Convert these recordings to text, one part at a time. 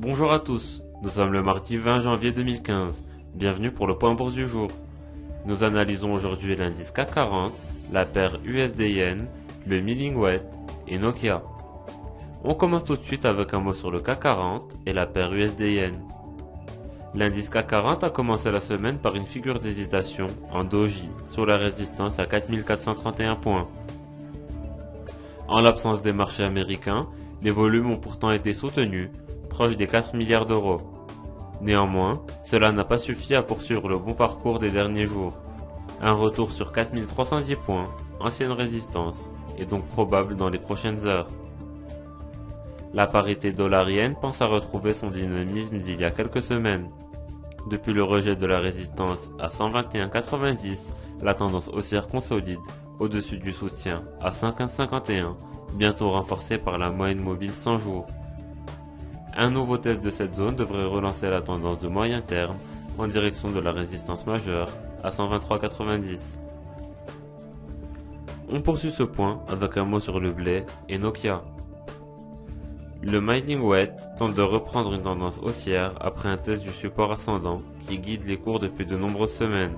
Bonjour à tous, nous sommes le mardi 20 janvier 2015. Bienvenue pour le point bourse du jour. Nous analysons aujourd'hui l'indice CAC 40, la paire USD-Yen, le Millingwet et Nokia. On commence tout de suite avec un mot sur le CAC 40 et la paire USD-Yen. L'indice CAC 40 a commencé la semaine par une figure d'hésitation en doji sur la résistance à 4431 points. En l'absence des marchés américains, les volumes ont pourtant été soutenus, proches des 4 milliards d'euros. Néanmoins, cela n'a pas suffi à poursuivre le bon parcours des derniers jours. Un retour sur 4310 points, ancienne résistance, est donc probable dans les prochaines heures. La parité dollar-yen pense à retrouver son dynamisme d'il y a quelques semaines. Depuis le rejet de la résistance à 121,90, la tendance haussière consolide au-dessus du soutien à 115,51, bientôt renforcée par la moyenne mobile 100 jours. Un nouveau test de cette zone devrait relancer la tendance de moyen terme en direction de la résistance majeure à 123,90. On poursuit ce point avec un mot sur le blé et Nokia. Le Millingwet tente de reprendre une tendance haussière après un test du support ascendant qui guide les cours depuis de nombreuses semaines.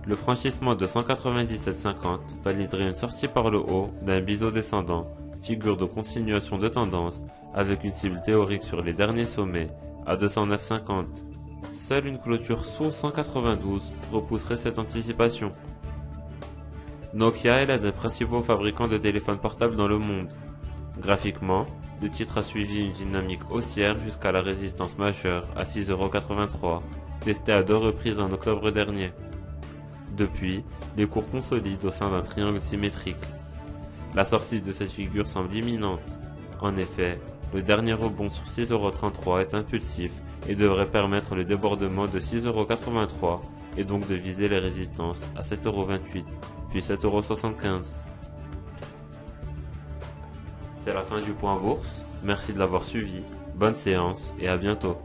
Le franchissement de 197,50 validerait une sortie par le haut d'un biseau descendant, figure de continuation de tendance avec une cible théorique sur les derniers sommets à 209,50. Seule une clôture sous 192 repousserait cette anticipation. Nokia est l'un des principaux fabricants de téléphones portables dans le monde. Graphiquement, le titre a suivi une dynamique haussière jusqu'à la résistance majeure à 6,83 €, testée à 2 reprises en octobre dernier. Depuis, les cours consolident au sein d'un triangle symétrique. La sortie de cette figure semble imminente. En effet, le dernier rebond sur 6,33 € est impulsif et devrait permettre le débordement de 6,83 € et donc de viser les résistances à 7,28 € puis 7,75 €. C'est la fin du point bourse, merci de l'avoir suivi, bonne séance et à bientôt.